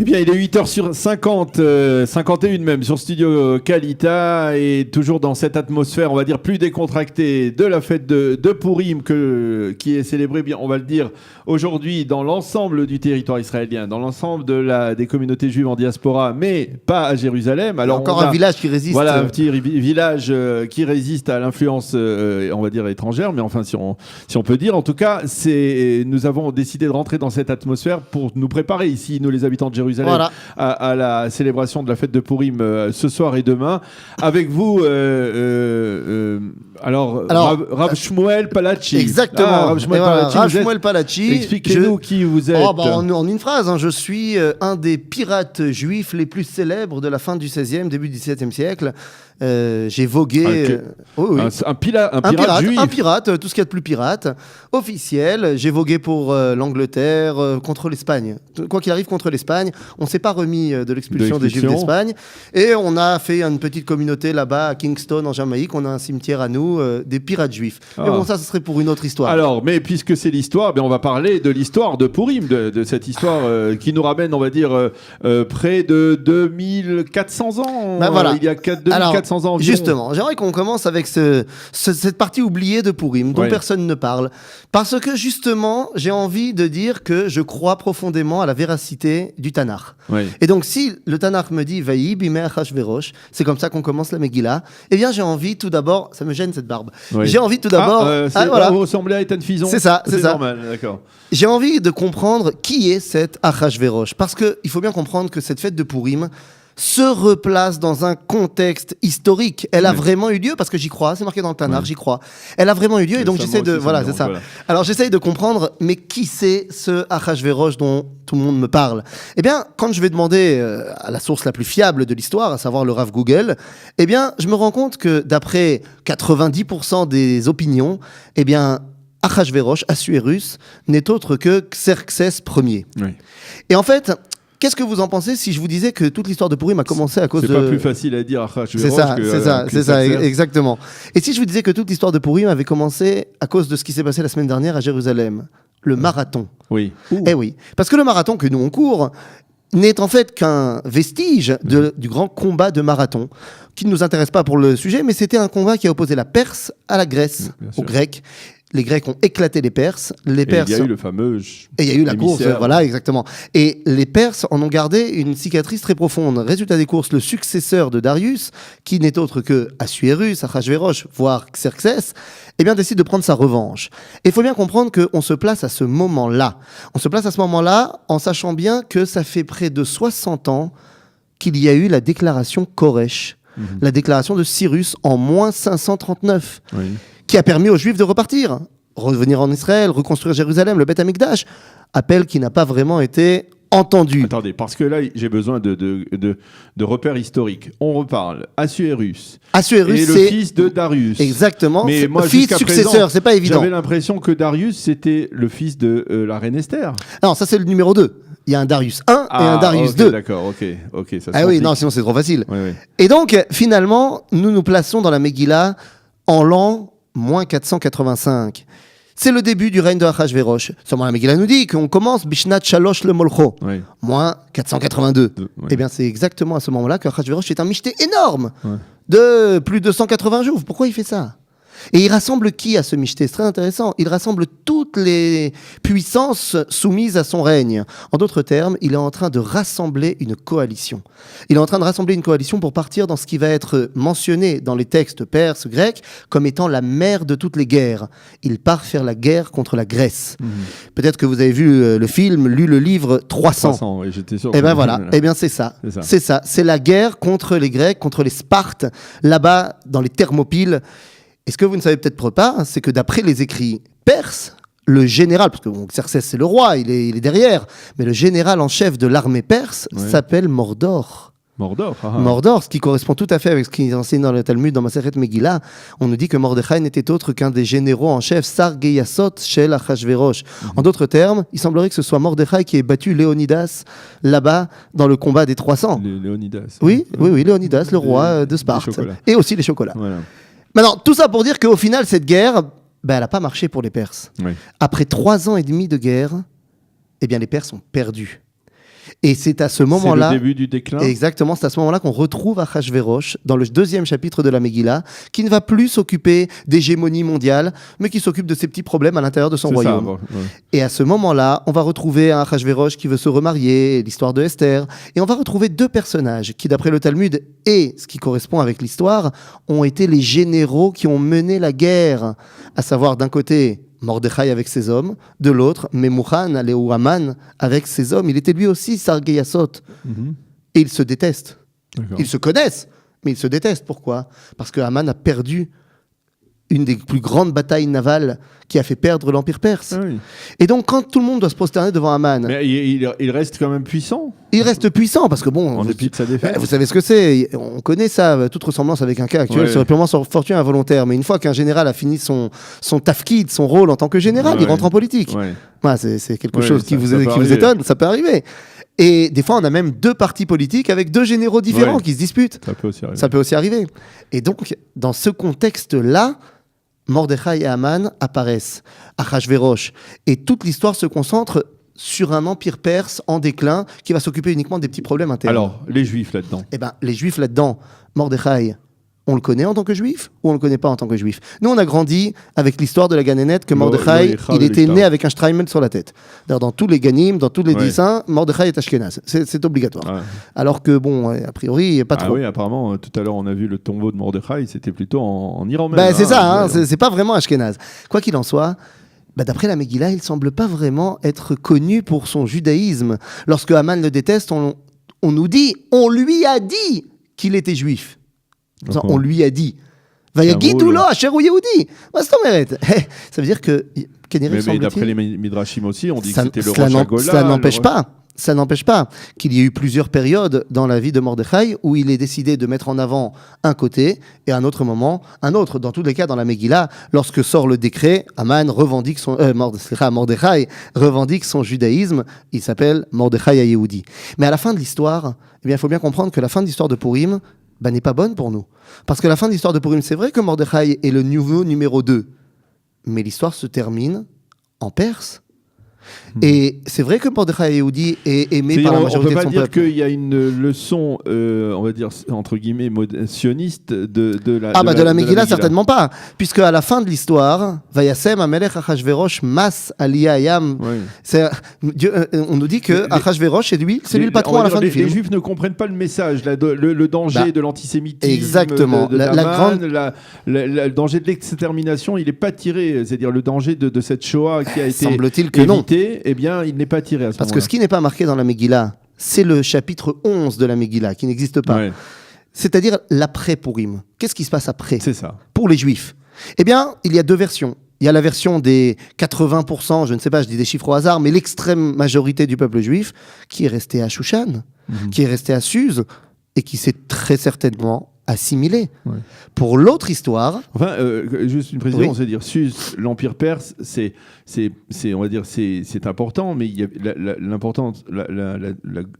Eh bien, il est 8h50, 51 même, sur Studio Kalita, et toujours dans cette atmosphère, on va dire, plus décontractée de la fête de Pourim, qui est célébrée, bien, on va le dire, aujourd'hui dans l'ensemble du territoire israélien, dans l'ensemble des communautés juives en diaspora, mais pas à Jérusalem. Alors, encore un village qui résiste. Voilà, un petit village qui résiste à l'influence, on va dire, étrangère, mais enfin, si on peut dire. En tout cas, nous avons décidé de rentrer dans cette atmosphère pour nous préparer ici, nous les habitants de Jérusalem, à la célébration de la fête de Pourim ce soir et demain. Avec vous, Rav Shmuel Palachi. Exactement. Rav Shmuel Palachi. Expliquez-nous qui vous êtes. En une phrase, je suis un des pirates juifs les plus célèbres de la fin du XVIe, début du XVIIe siècle. J'ai vogué... Un pirate juif. Un pirate, tout ce qu'il y a de plus pirate, officiel. J'ai vogué pour l'Angleterre, contre l'Espagne. Quoi qu'il arrive, contre l'Espagne. On ne s'est pas remis de l'expulsion des Juifs d'Espagne. Et on a fait une petite communauté là-bas, à Kingston, en Jamaïque. On a un cimetière à nous, des pirates juifs. Mais bon, ça, ce serait pour une autre histoire. Alors, mais puisque c'est l'histoire, on va parler de l'histoire de Pourim, de cette histoire qui nous ramène, on va dire, près de 2400 ans. Voilà. Il y a 2400 ans environ. Justement, j'aimerais qu'on commence avec cette partie oubliée de Pourim, dont personne ne parle. Parce que, justement, j'ai envie de dire que je crois profondément à la véracité du Tanakh. Oui. Et donc, si le Tanakh me dit « Vaï bimei Achashverosh », c'est comme ça qu'on commence la Megillah, eh bien, j'ai envie tout d'abord... Ça me gêne, cette barbe. Oui. J'ai envie tout d'abord... Vous ressemblez à Ethan Fison. C'est ça. Normal, d'accord. J'ai envie de comprendre qui est cet Achashverosh. Parce qu'il faut bien comprendre que cette fête de Pourim se replace dans un contexte historique. Elle a vraiment eu lieu, parce que j'y crois, c'est marqué dans le Tanakh, j'y crois. Elle a vraiment eu lieu, et donc j'essaie de... Voilà, c'est ça. Voilà. Alors j'essaye de comprendre, mais qui c'est ce Achashverosh dont tout le monde me parle? Eh bien, quand je vais demander à la source la plus fiable de l'histoire, à savoir le Rav Google, eh bien, je me rends compte que d'après 90% des opinions, eh bien, Achashverosh, Assuérus, n'est autre que Xerxès Ier. Oui. Et en fait... Qu'est-ce que vous en pensez si je vous disais que toute l'histoire de Pourim a commencé à cause de... C'est pas plus facile à dire Achashverosh C'est ça, exactement. Et si je vous disais que toute l'histoire de Pourim avait commencé à cause de ce qui s'est passé la semaine dernière à Jérusalem, le marathon. Oui. Eh oui, parce que le marathon que nous on court n'est en fait qu'un vestige du grand combat de marathon, qui ne nous intéresse pas pour le sujet, mais c'était un combat qui a opposé la Perse à la Grèce, aux Grecs. Les Grecs ont éclaté les Perses. Les Perses... il y a eu le fameux... Et il y a eu la course, voilà, exactement. Et les Perses en ont gardé une cicatrice très profonde. Résultat des courses, le successeur de Darius, qui n'est autre que Assuérus, Achashverosh, voire Xerxès, eh bien, décide de prendre sa revanche. Et il faut bien comprendre qu'on se place à ce moment-là. On se place à ce moment-là en sachant bien que ça fait près de 60 ans qu'il y a eu la déclaration Koresh, la déclaration de Cyrus en moins 539. Oui. Qui a permis aux Juifs de repartir, revenir en Israël, reconstruire Jérusalem, le Beth Amikdash, appel qui n'a pas vraiment été entendu. Attendez, parce que là, j'ai besoin de repères historiques. On reparle Assuérus. Assuérus, et le fils de Darius. Exactement. Mais moi, fils successeur, c'est pas évident. J'avais l'impression que Darius, c'était le fils de la reine Esther. Non, ça c'est le numéro 2. Il y a un Darius 1 et un Darius 2. D'accord, ok. Ça oui, non, sinon c'est trop facile. Oui. Et donc, finalement, nous nous plaçons dans la Megillah en l'an moins 485. C'est le début du règne de Achashverosh. Seulement la Megillah nous dit qu'on commence Bishnat Shalosh le Molcho, moins 482. Eh bien, c'est exactement à ce moment-là que Achashverosh est un michté énorme de plus de 180 jours. Pourquoi il fait ça ? Et il rassemble qui à ce michté ? C'est très intéressant. Il rassemble toutes les puissances soumises à son règne. En d'autres termes, il est en train de rassembler une coalition. Il est en train de rassembler une coalition pour partir dans ce qui va être mentionné dans les textes perses, grecs, comme étant la mère de toutes les guerres. Il part faire la guerre contre la Grèce. Peut-être que vous avez vu le film, lu le livre 300. Oui, j'étais sûr. Et bien voilà, c'est ça. C'est ça. C'est la guerre contre les Grecs, contre les Spartes, là-bas dans les Thermopyles. Et ce que vous ne savez peut-être pas, c'est que d'après les écrits perses, le général, parce que Xerxès c'est le roi, il est derrière, mais le général en chef de l'armée perse s'appelle Mordor. Mordor, ce qui correspond tout à fait avec ce qui est enseigné dans le Talmud, dans Masechet Megillah. On nous dit que Mordechai n'était autre qu'un des généraux en chef, Sar Geyasot Shel Achashverosh. En d'autres termes, il semblerait que ce soit Mordechai qui ait battu Léonidas là-bas dans le combat des 300. Léonidas. Oui, Léonidas, le roi de Sparte. Et aussi les chocolats. Voilà. Maintenant, tout ça pour dire qu'au final, cette guerre, elle n'a pas marché pour les Perses. Oui. Après 3 ans et demi de guerre, eh bien, les Perses ont perdu. Et c'est à ce moment-là... C'est le début du déclin. Exactement, c'est à ce moment-là qu'on retrouve Achashverosh dans le 2e chapitre de la Megillah, qui ne va plus s'occuper d'hégémonie mondiale, mais qui s'occupe de ses petits problèmes à l'intérieur de son royaume. Ça, ouais. Et à ce moment-là, on va retrouver un Achashverosh qui veut se remarier, l'histoire de Esther, et on va retrouver 2 personnages qui, d'après le Talmud, et ce qui correspond avec l'histoire, ont été les généraux qui ont mené la guerre, à savoir d'un côté... Mordechai avec ses hommes, de l'autre, Memuchan, ou Haman avec ses hommes. Il était lui aussi Sargeyasot. Et ils se détestent. D'accord. Ils se connaissent, mais ils se détestent. Pourquoi ? Parce que Haman a perdu une des plus grandes batailles navales qui a fait perdre l'Empire perse. Ah oui. Et donc, quand tout le monde doit se prosterner devant Haman... Mais il reste quand même puissant. Il reste puissant, parce que bon... En dépit de sa défaite. Vous savez ce que c'est. On connaît ça, toute ressemblance avec un cas actuel serait purement sur fortune involontaire. Mais une fois qu'un général a fini son tafkid, son rôle en tant que général, il rentre en politique. Ouais, c'est quelque chose qui vous étonne, ça peut arriver. Et des fois, on a même 2 partis politiques avec 2 généraux différents qui se disputent. Ça peut aussi arriver. Et donc, dans ce contexte-là, Mordechai et Haman apparaissent, Achashverosh, et toute l'histoire se concentre sur un empire perse en déclin qui va s'occuper uniquement des petits problèmes internes. Alors, les Juifs là-dedans. Eh bien, les Juifs là-dedans, Mordechai, on le connaît en tant que Juif ou on le connaît pas en tant que Juif ? Nous, on a grandi avec l'histoire de la Ganénette que Mordechai, il était né avec un Streimel sur la tête. D'ailleurs, dans tous les Ganim, dans tous les dessins, Mordechai est Ashkenaz. C'est obligatoire. Ouais. Alors que, bon, a priori, pas trop. Ah oui, apparemment, tout à l'heure, on a vu le tombeau de Mordechai, c'était plutôt en Iran même. C'est ça, c'est pas vraiment Ashkenaz. Quoi qu'il en soit, d'après la Megillah, il ne semble pas vraiment être connu pour son judaïsme. Lorsque Haman le déteste, on nous dit, on lui a dit qu'il était juif. On lui a dit. Vayagidulo asher hu yehudi. Ça veut dire que mais d'après les Midrashim aussi, on dit que c'était le Rosh Hagolah. Ça n'empêche pas qu'il y ait eu plusieurs périodes dans la vie de Mordechai où il est décidé de mettre en avant un côté et à un autre moment un autre. Dans tous les cas, dans la Megillah, lorsque sort le décret, Haman revendique Mordechai revendique son judaïsme. Il s'appelle Mordechai HaYehudi. Mais à la fin de l'histoire, il faut bien comprendre que la fin de l'histoire de Purim n'est pas bonne pour nous. Parce que la fin de l'histoire de Purim, c'est vrai que Mordechai est le nouveau numéro 2. Mais l'histoire se termine en Perse. Et c'est vrai que Mordechai Yehudi est aimé par la majorité de son peuple. On ne peut pas dire qu'il y a une leçon, on va dire, entre guillemets, sioniste de la Megillah, certainement pas. Puisque à la fin de l'histoire, Vayasem Amelech Achashverosh Mas Aliyah Yam. On nous dit que Achashverosh, c'est lui le patron à la fin du film. Les Juifs ne comprennent pas le message, le danger de l'antisémitisme. Exactement. Le danger de l'extermination, il n'est pas tiré. C'est-à-dire le danger de cette Shoah qui a été semble-t-il que non. Eh bien, il n'est pas tiré à ce moment-là. Parce que ce qui n'est pas marqué dans la Megillah, c'est le chapitre 11 de la Megillah, qui n'existe pas. Ouais. C'est-à-dire l'après-Purim. Qu'est-ce qui se passe après ? C'est ça. Pour les Juifs. Eh bien, il y a 2 versions. Il y a la version des 80%, je ne sais pas, je dis des chiffres au hasard, mais l'extrême majorité du peuple juif qui est resté à Shushan, qui est resté à Suse, et qui s'est très certainement assimilé. Ouais. Pour l'autre histoire... Enfin, juste une précision, c'est-à-dire Suse, l'Empire perse, c'est on va dire, c'est important, mais il y a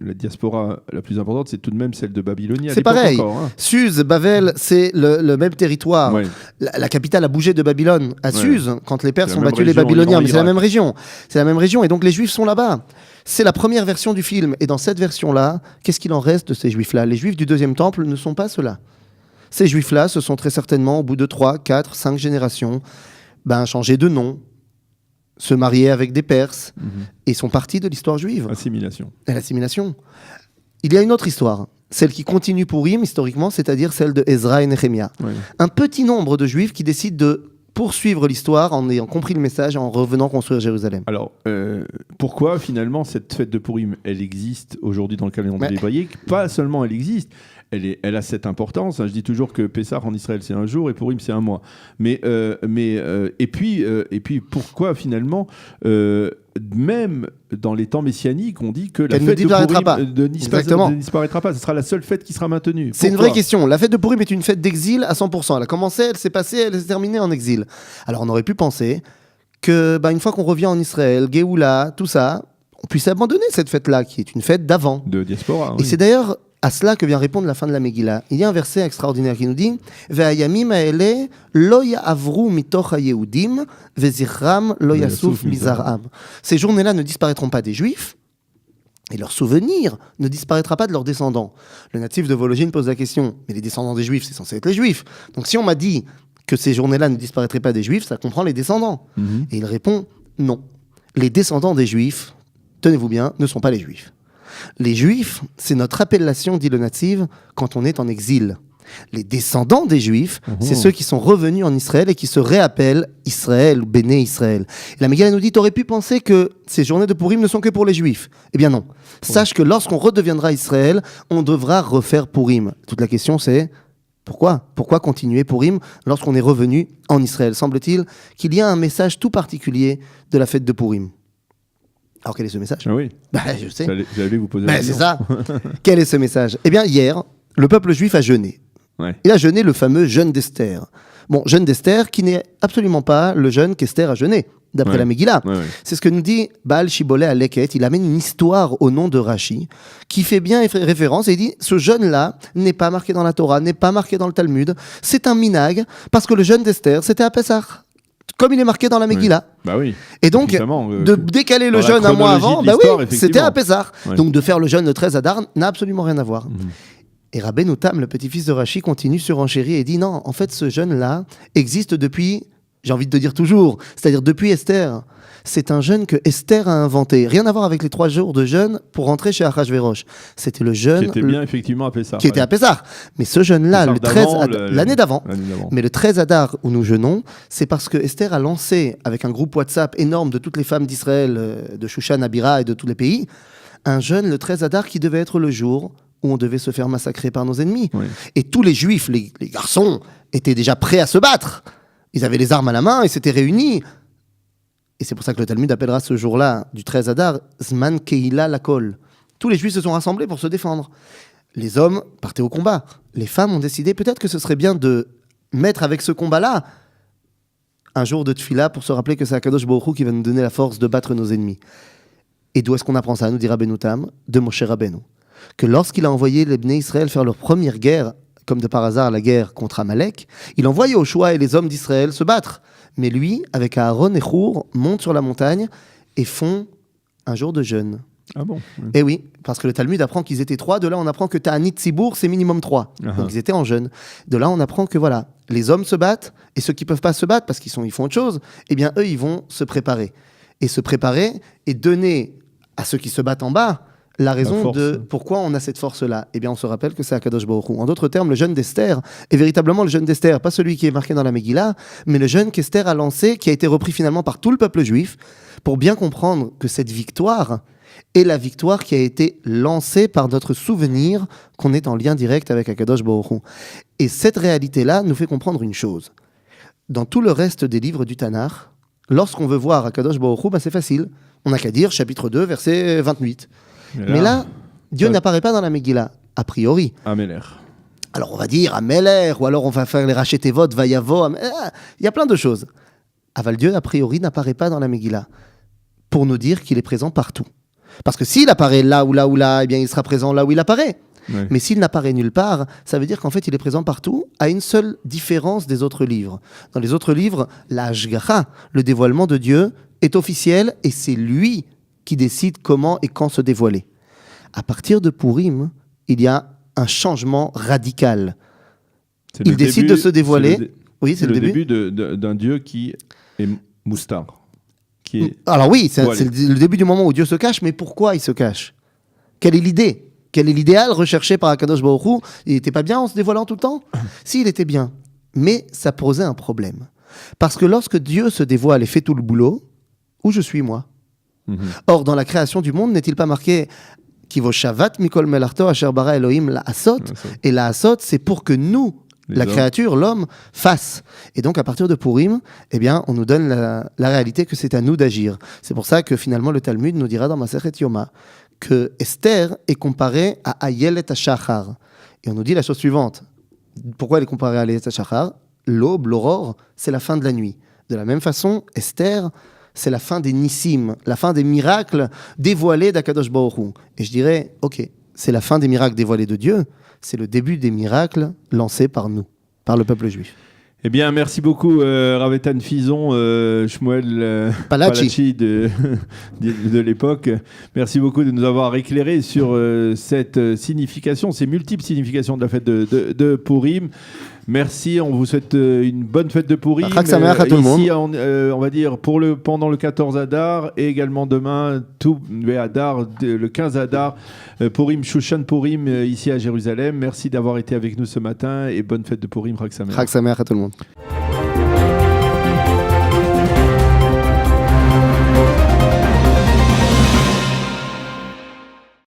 la diaspora la plus importante, c'est tout de même celle de Babylonie. C'est pareil. Suse, Bavel, c'est le même territoire. Ouais. La capitale a bougé de Babylone à Suse, quand les Perses ont battu les Babyloniens, mais c'est la même région. C'est la même région, et donc les Juifs sont là-bas. C'est la première version du film, et dans cette version-là, qu'est-ce qu'il en reste de ces Juifs-là ? Les Juifs du Deuxième Temple ne sont pas ceux-là. Ces Juifs-là, ce sont très certainement, au bout de 3, 4, 5 générations, changé de nom, se marier avec des Perses, et sont partis de l'histoire juive. L'assimilation. Il y a une autre histoire, celle qui continue Purim, historiquement, c'est-à-dire celle de Ezra et Nehemia. Oui. Un petit nombre de Juifs qui décident de poursuivre l'histoire en ayant compris le message et en revenant construire Jérusalem. Alors, pourquoi finalement cette fête de Purim, elle existe aujourd'hui dans le calendrier hébraïque ? Pas seulement elle existe, elle a cette importance. Je dis toujours que Pessah en Israël c'est un jour et Purim c'est un mois. Et puis pourquoi finalement même dans les temps messianiques, on dit que la fête de Purim ne disparaîtra pas. Ce sera la seule fête qui sera maintenue. C'est une vraie question. La fête de Purim est une fête d'exil à 100%. Elle a commencé, elle s'est passée, elle s'est terminée en exil. Alors on aurait pu penser que une fois qu'on revient en Israël, Géoula, tout ça, on puisse abandonner cette fête-là, qui est une fête d'avant. De diaspora. Et c'est d'ailleurs à cela que vient répondre la fin de la Megillah. Il y a un verset extraordinaire qui nous dit Ve'ayamim ha'ele lo ya'avru mitoch ha'yehudim ve'zichram lo yasuf mizar'am. Ces journées-là ne disparaîtront pas des Juifs, Et leur souvenir ne disparaîtra pas de leurs descendants. Le natif de Vologine pose la question, mais les descendants des Juifs, c'est censé être les Juifs. Donc si on m'a dit que ces journées-là ne disparaîtraient pas des Juifs, ça comprend les descendants. Et il répond, non. Les descendants des Juifs, tenez-vous bien, ne sont pas les Juifs. Les Juifs, c'est notre appellation, dit le natif, quand on est en exil. Les descendants des Juifs, c'est ceux qui sont revenus en Israël et qui se réappellent Israël ou Béné Israël. Et la Megillah nous dit, t'aurais pu penser que ces journées de Purim ne sont que pour les Juifs. Eh bien non. Sache que lorsqu'on redeviendra Israël, on devra refaire Purim. Toute la question c'est, pourquoi ? Pourquoi continuer Purim lorsqu'on est revenu en Israël ? Semble-t-il qu'il y a un message tout particulier de la fête de Purim. Alors quel est ce message ? Ah oui. Je sais. J'allais vous poser la question. C'est ça. Quel est ce message ? Eh bien hier, le peuple juif a jeûné. Ouais. Il a jeûné le fameux jeûne d'Esther. Bon, jeûne d'Esther qui n'est absolument pas le jeûne qu'Esther a jeûné, d'après la Megillah. Ouais. C'est ce que nous dit Baal Shiboleh à Leket. Il amène une histoire au nom de Rashi qui fait bien référence et il dit ce jeûne-là n'est pas marqué dans la Torah, n'est pas marqué dans le Talmud. C'est un minag parce que le jeûne d'Esther, c'était à Pessah. Comme il est marqué dans la Megillah. Bah oui. Et donc, de décaler le jeûne un mois avant, c'était à Pessah. Ouais. Donc de faire le jeûne le 13 Adar n'a absolument rien à voir. Et Rabbeinu Tam, le petit-fils de Rashi, continue surenchérir et dit non, en fait, ce jeûne-là existe depuis, j'ai envie de te dire toujours, c'est-à-dire depuis Esther. C'est un jeûne que Esther a inventé. Rien à voir avec les 3 jours de jeûne pour rentrer chez Achashverosh. C'était le jeûne... Qui était bien effectivement à Pessah. Qui était à Pessah. Mais ce jeûne-là, le 13 l'année d'avant. Mais le 13 Adar où nous jeûnons, c'est parce que Esther a lancé, avec un groupe WhatsApp énorme de toutes les femmes d'Israël, de Shushan, Abira et de tous les pays, un jeûne le 13 Adar qui devait être le jour où on devait se faire massacrer par nos ennemis. Oui. Et tous les juifs, les garçons, étaient déjà prêts à se battre. Ils avaient les armes à la main, ils s'étaient réunis. Et c'est pour ça que le Talmud appellera ce jour-là, du 13 Adar, Zman Keila Lakol. Tous les juifs se sont rassemblés pour se défendre. Les hommes partaient au combat. Les femmes ont décidé peut-être que ce serait bien de mettre avec ce combat-là un jour de tfila pour se rappeler que c'est Akadosh Baruch Hu qui va nous donner la force de battre nos ennemis. Et d'où est-ce qu'on apprend ça, nous dit Rabbeinu Tam, de Moshe Rabbeinu. Que lorsqu'il a envoyé les Bnei Israël faire leur première guerre, comme de par hasard la guerre contre Amalek, il envoie Yoshua et les hommes d'Israël se battre. Mais lui, avec Aaron et Chour, montent sur la montagne et font un jour de jeûne. Ah bon ? Et oui, parce que le Talmud apprend qu'ils étaient 3. De là, on apprend que Ta'anit Tzibour, c'est minimum 3. Donc ils étaient en jeûne. De là, on apprend que voilà, les hommes se battent et ceux qui ne peuvent pas se battre parce qu'ils font autre chose, eh bien eux, ils vont se préparer. Et se préparer et donner à ceux qui se battent en bas la raison de pourquoi on a cette force-là. Eh bien, on se rappelle que c'est Akadosh Baruch Hu. En d'autres termes, le jeûne d'Esther est véritablement le jeûne d'Esther, pas celui qui est marqué dans la Megillah, mais le jeûne qu'Esther a lancé, qui a été repris finalement par tout le peuple juif, pour bien comprendre que cette victoire est la victoire qui a été lancée par notre souvenir qu'on est en lien direct avec Akadosh Baruch Hu. Et cette réalité-là nous fait comprendre une chose. Dans tout le reste des livres du Tanakh, lorsqu'on veut voir Akadosh Baruch Hu, c'est facile. On n'a qu'à dire chapitre 2, verset 28. Mais là, Dieu n'apparaît pas dans la Megillah, a priori. Améler. Alors on va dire Améler, ou alors on va faire les Rachetevot, Vayavo, il y a plein de choses. Aval Dieu, a priori, n'apparaît pas dans la Megillah, pour nous dire qu'il est présent partout. Parce que s'il apparaît là ou là ou là, eh bien il sera présent là où il apparaît. Oui. Mais s'il n'apparaît nulle part, ça veut dire qu'en fait il est présent partout, à une seule différence des autres livres. Dans les autres livres, la Hashgacha, le dévoilement de Dieu, est officiel et c'est lui qui décide comment et quand se dévoiler. À partir de Purim, il y a un changement radical. Il décide de se dévoiler. Oui, c'est le début d'un Dieu qui est moustar. Qui est Alors oui, c'est le début du moment où Dieu se cache, mais pourquoi il se cache ? Quelle est l'idée ? Quel est l'idéal recherché par Akadosh Baruch Hu ? Il n'était pas bien en se dévoilant tout le temps ? Si, il était bien. Mais ça posait un problème. Parce que lorsque Dieu se dévoile et fait tout le boulot, où je suis moi ? Or, dans la création du monde, n'est-il pas marqué Kivo Shavat Mikol Melarto Asher Bara Elohim La Asot ? Et la Asot, c'est pour que nous, la créature, l'homme, fasse. Et donc, à partir de Purim, eh bien, on nous donne la réalité que c'est à nous d'agir. C'est pour ça que finalement, le Talmud nous dira dans Masechet Yoma que Esther est comparée à Ayelet HaShachar. Et on nous dit la chose suivante. Pourquoi elle est comparée à Ayelet HaShachar ? L'aube, l'aurore, c'est la fin de la nuit. De la même façon, Esther, c'est la fin des Nissim, la fin des miracles dévoilés d'Akadosh Baruch Hu. Et je dirais, ok, c'est la fin des miracles dévoilés de Dieu, c'est le début des miracles lancés par nous, par le peuple juif. Eh bien, merci beaucoup, Ravetan Fison, Shmuel Palachi de l'époque. Merci beaucoup de nous avoir éclairé sur cette signification, ces multiples significations de la fête de Purim. Merci, on vous souhaite une bonne fête de Purim. Chag Sameach à tout le monde. Ici, on va dire pendant le 14 Adar et également demain, tout Adar, le 15 Adar, Purim, Shushan Purim, ici à Jérusalem. Merci d'avoir été avec nous ce matin et bonne fête de Purim, Chag Sameach. Chag Sameach à tout le monde.